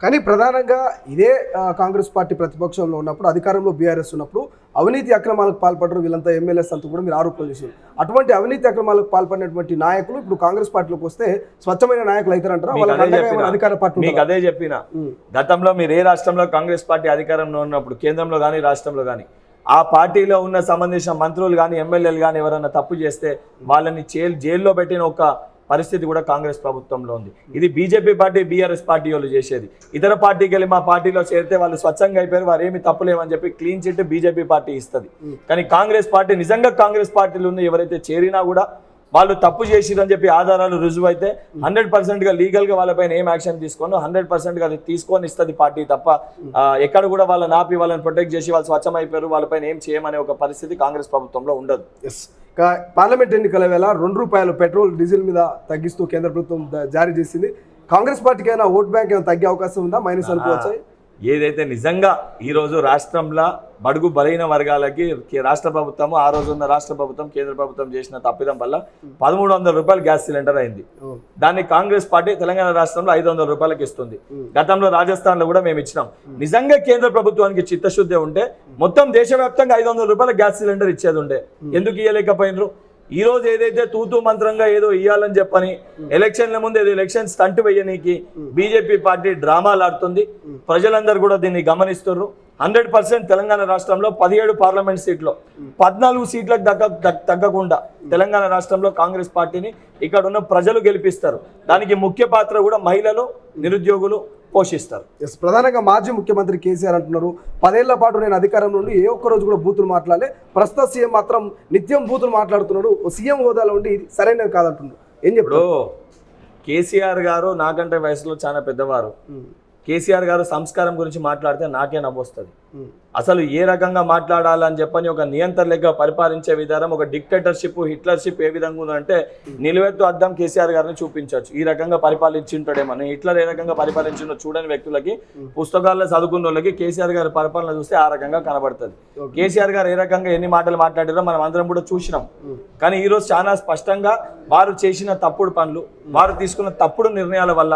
కానీ ప్రధానంగా ఇదే కాంగ్రెస్ పార్టీ ప్రతిపక్షంలో ఉన్నప్పుడు, అధికారంలో బీఆర్ఎస్ ఉన్నప్పుడు అవినీతి అక్రమాలకు పాల్పడరు వీళ్ళంతా ఎమ్మెల్యేస్ అంతా కూడా మీరు ఆరోపణలు చేశారు. అటువంటి అవినీతి అక్రమాలకు పాల్పడినటువంటి నాయకులు ఇప్పుడు కాంగ్రెస్ పార్టీలోకి వస్తే స్వచ్ఛమైన నాయకులు అవుతారంటారా? అధికార పార్టీ మీకు అదే చెప్పిన గతంలో మీరు ఏ రాష్ట్రంలో కాంగ్రెస్ పార్టీ అధికారంలో ఉన్నప్పుడు, కేంద్రంలో కానీ రాష్ట్రంలో కానీ, ఆ పార్టీలో ఉన్న సంబంధించిన మంత్రులు కానీ ఎమ్మెల్యేలు కానీ ఎవరైనా తప్పు చేస్తే వాళ్ళని జైల్లో పెట్టిన ఒక పరిస్థితి కూడా కాంగ్రెస్ ప్రభుత్వంలో ఉంది. ఇది బీజేపీ పార్టీ బీఆర్ఎస్ పార్టీ వాళ్ళు చేసేది. ఇతర పార్టీకి వెళ్ళి మా పార్టీలో చేరితే వాళ్ళు స్వచ్ఛంగా అయిపోయారు, వారు ఏమి తప్పులేమని చెప్పి క్లీన్ చిట్ బీజేపీ పార్టీ ఇస్తుంది. కానీ కాంగ్రెస్ పార్టీ నిజంగా కాంగ్రెస్ పార్టీలో ఉన్న ఎవరైతే చేరినా కూడా వాళ్ళు తప్పు చేసిరని చెప్పి ఆధారాలు రుజువు అయితే 100%గా లీగల్గా వాళ్ళపైన ఏం యాక్షన్ తీసుకోను 100%గా అది తీసుకొని ఇస్తుంది పార్టీ తప్ప ఎక్కడ కూడా వాళ్ళని ఆపి వాళ్ళని ప్రొటెక్ట్ చేసి వాళ్ళు స్వచ్ఛమైపోయారు వాళ్ళపైన ఏం చేయమనే ఒక పరిస్థితి కాంగ్రెస్ ప్రభుత్వంలో ఉండదు. పార్లమెంట్ ఎన్నికల వేళ ₹2 పెట్రోల్ డీజిల్ మీద తగ్గిస్తూ కేంద్ర ప్రభుత్వం జారీ చేసింది. కాంగ్రెస్ పార్టీకి అయినా ఓట్ బ్యాంక్ ఏమైనా తగ్గే అవకాశం ఉందా? మైనస్ అనుకోవచ్చా? ఏదైతే నిజంగా ఈరోజు రాష్ట్రంలో బడుగు బలైన వర్గాలకి రాష్ట్ర ప్రభుత్వం ఆ రోజు ఉన్న రాష్ట్ర ప్రభుత్వం కేంద్ర ప్రభుత్వం చేసిన తప్పిదం వల్ల ₹1300 గ్యాస్ సిలిండర్ అయింది. దాన్ని కాంగ్రెస్ పార్టీ తెలంగాణ రాష్ట్రంలో ₹500 ఇస్తుంది. గతంలో రాజస్థాన్ లో కూడా మేము ఇచ్చినాం. నిజంగా కేంద్ర ప్రభుత్వానికి చిత్తశుద్ధి ఉంటే మొత్తం దేశవ్యాప్తంగా ₹500 గ్యాస్ సిలిండర్ ఇచ్చేది ఉండే. ఎందుకు ఇవ్వలేకపోయినరు? ఈ రోజు ఏదైతే తూతూ మంత్రంగా ఏదో ఇవ్వాలని చెప్పని ఎలక్షన్ల ముందు ఏదో ఎలక్షన్ స్టంట్ వేయనీకి బీజేపీ పార్టీ డ్రామాలు ఆడుతుంది. ప్రజలందరూ కూడా దీన్ని గమనిస్తున్నారు. 100% తెలంగాణ రాష్ట్రంలో 17 పార్లమెంట్ సీట్లు 14 సీట్లకు తగ్గకుండా తెలంగాణ రాష్ట్రంలో కాంగ్రెస్ పార్టీని ఇక్కడ ఉన్న ప్రజలు గెలిపిస్తారు. దానికి ముఖ్య పాత్ర కూడా మహిళలు, నిరుద్యోగులు పోషిస్తారు. ప్రధానంగా మాజీ ముఖ్యమంత్రి కేసీఆర్ అంటున్నారు, 10 ఏళ్ల పాటు నేను అధికారంలో ఉండి ఏ ఒక్క రోజు కూడా బూతులు మాట్లాడలే, ప్రస్తుత సీఎం మాత్రం నిత్యం బూతులు మాట్లాడుతున్నాడు, సీఎం హోదాలో ఉండి ఇది సరైనది కాదంటున్నాడు. ఏం చెప్పారు? కేసీఆర్ గారు నాకంటే వయసులో చాలా పెద్దవారు. కేసీఆర్ గారు సంస్కారం గురించి మాట్లాడితే నాకే నవ్వొస్తుంది. అసలు ఏ రకంగా మాట్లాడాలని చెప్పని ఒక నియంత్రణగా పరిపాలించే విధానం, ఒక డిక్టేటర్షిప్, హిట్లర్షిప్ ఏ విధంగా ఉందంటే నిలువెత్తు అద్దం కేసీఆర్ గారిని చూపించవచ్చు. ఈ రకంగా పరిపాలించుంటాడేమని. హిట్లర్ ఏ రకంగా పరిపాలించిందో చూడని వ్యక్తులకి, పుస్తకాల్లో చదువుకున్న వాళ్ళకి కేసీఆర్ గారి పరిపాలన చూస్తే ఆ రకంగా కనబడుతుంది. కేసీఆర్ గారు ఏ రకంగా ఎన్ని మాటలు మాట్లాడారో మనం అందరం కూడా చూసినాం. కానీ ఈరోజు చాలా స్పష్టంగా వారు చేసిన తప్పుడు పనులు, వారు తీసుకున్న తప్పుడు నిర్ణయాల వల్ల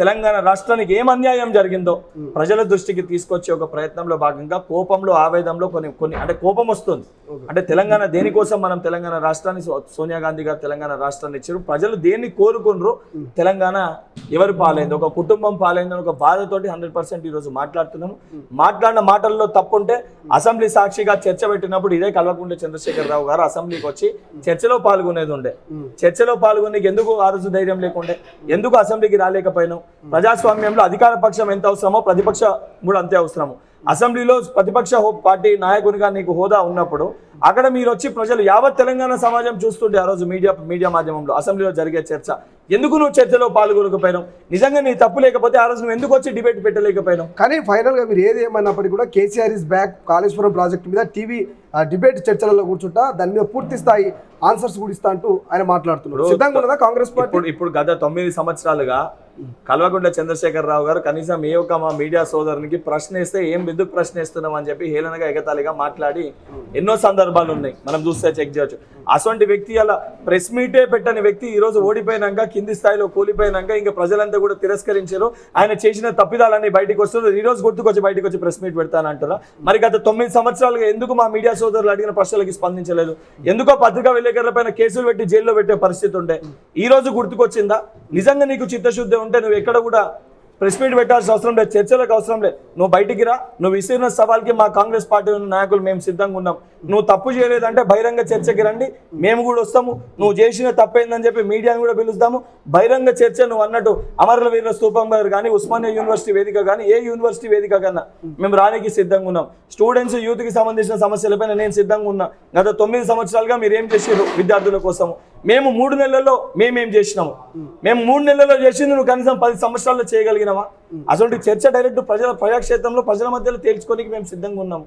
తెలంగాణ రాష్ట్రానికి ఏం అన్యాయం జరిగిందో ప్రజల దృష్టికి తీసుకొచ్చే ఒక ప్రయత్నంలో భాగంగా కోపంలో, ఆవేదంలో కొన్ని అంటే కోపం వస్తుంది. అంటే తెలంగాణ దేనికోసం మనం తెలంగాణ రాష్ట్రాన్ని, సోనియా గాంధీ గారు తెలంగాణ రాష్ట్రాన్ని ఇచ్చారు, ప్రజలు దేన్ని కోరుకున్నారు, తెలంగాణ ఎవరు పాలైంది, ఒక కుటుంబం పాలైందని ఒక బాధతోటి 100% ఈరోజు మాట్లాడుతున్నాము. మాట్లాడిన మాటల్లో తప్పుంటే అసెంబ్లీ సాక్షిగా చర్చ పెట్టినప్పుడు ఇదే కల్వకుంట్ల చంద్రశేఖరరావు గారు అసెంబ్లీకి వచ్చి చర్చలో పాల్గొనేది ఉండే. చర్చలో పాల్గొనేకి ఎందుకు ఆ రోజు ధైర్యం లేకుండే? ఎందుకు అసెంబ్లీకి రాలేకపోయినావు? ప్రజాస్వామ్యంలో అధికార పక్షం ఎంత అవసరమో ప్రతిపక్షం కూడా అంతే అవసరము. అసెంబ్లీలో ప్రతిపక్ష పార్టీ నాయకునిగా నీకు హోదా ఉన్నప్పుడు అక్కడ మీరు వచ్చి ప్రజలు యావత్ తెలంగాణ సమాజం చూస్తుంటే ఆ రోజు మీడియా మాధ్యమంలో అసెంబ్లీలో జరిగే చర్చ, ఎందుకు నువ్వు చర్చలో పాల్గొనకపోయినావు? నిజంగా నీ తప్పు లేకపోతే ఆ రోజు నువ్వు ఎందుకు వచ్చి డిబేట్ పెట్టలేకపోయినావు? కానీ ఫైనల్గా మీరు ఏది ఏమన్నప్పటికీ కూడా KCR is back, Kaleshwaram project మీద టీవీ డిబేట్ చర్చలలో కూర్చుంటా దాని మీద పూర్తి స్థాయి ఆన్సర్స్ కూడా ఇస్తా అంటూ ఆయన మాట్లాడుతున్నారు. సిద్ధంగా ఉన్నదా కాంగ్రెస్ పార్టీ? ఇప్పుడు గత 9 సంవత్సరాలుగా కల్వకుంట్ల చంద్రశేఖరరావు గారు కనీసం ఏ ఒక్క మా మీడియా సోదరునికి ప్రశ్నిస్తే ఏం ఎందుకు ప్రశ్నిస్తున్నాం అని చెప్పి హేళనగా ఎగతాళిగా మాట్లాడి ఎన్నో సందర్భాలు ఉన్నాయి, మనం చూస్తే చెక్ చేయొచ్చు. అటువంటి వ్యక్తి అలా ప్రెస్ మీటే పెట్టని వ్యక్తి ఈ రోజు ఓడిపోయినాక, కింది స్థాయిలో కూలిపోయినాక ఇంకా ప్రజలంతా కూడా తిరస్కరించారు. ఆయన చేసిన తప్పిదాలన్నీ బయటకు వస్తున్నారు. ఈ రోజు గుర్తుకొచ్చి బయటకు వచ్చి ప్రెస్ మీట్ పెడతానంటారా? మరి గత 9 సంవత్సరాలుగా ఎందుకు మా మీడియా సోదరులు అడిగిన ప్రశ్నలకి స్పందించలేదు? ఎందుకో పత్రికా విలేకరుల పైన కేసులు పెట్టి జైల్లో పెట్టే పరిస్థితి ఉండే. ఈ రోజు గుర్తుకొచ్చిందా? నిజంగా నీకు చిత్తశుద్ధి ఉంటే నువ్వు ఎక్కడ కూడా ప్రెస్ మీట్ పెట్టాల్సిన అవసరం లేదు, చర్చలకు అవసరం లేదు. నువ్వు బయటికి రా, నువ్వు విసిరిన సవాల్కి మా కాంగ్రెస్ పార్టీ నాయకులు మేము సిద్ధంగా ఉన్నాం. నువ్వు తప్పు చేయలేదంటే బహిరంగ చర్చకి రండి, మేము కూడా వస్తాము. నువ్వు చేసిన తప్పైందని చెప్పి మీడియాని కూడా పిలుస్తాము. బహిరంగ చర్చ నువ్వు అన్నట్టు అమరుల వీరుల స్తూపం గారు కానీ, ఉస్మానియా యూనివర్సిటీ వేదిక కానీ, ఏ యూనివర్సిటీ వేదిక కన్నా మేము రానికి సిద్ధంగా ఉన్నాం. స్టూడెంట్స్, యూత్కి సంబంధించిన సమస్యలపైన నేను సిద్ధంగా ఉన్నా. గత 9 సంవత్సరాలుగా మీరు ఏం చేసారు విద్యార్థుల కోసము? మేము 3 నెలల్లో మేమేం చేసినాము? మేము 3 నెలల్లో చేసింది నువ్వు కనీసం 10 సంవత్సరాల్లో చేయగలిగినావా? అసలు చర్చ డైరెక్ట్ ప్రజాక్షేత్రంలో ప్రజల మధ్యలో తేల్చుకోనికి మేము సిద్ధంగా ఉన్నాము.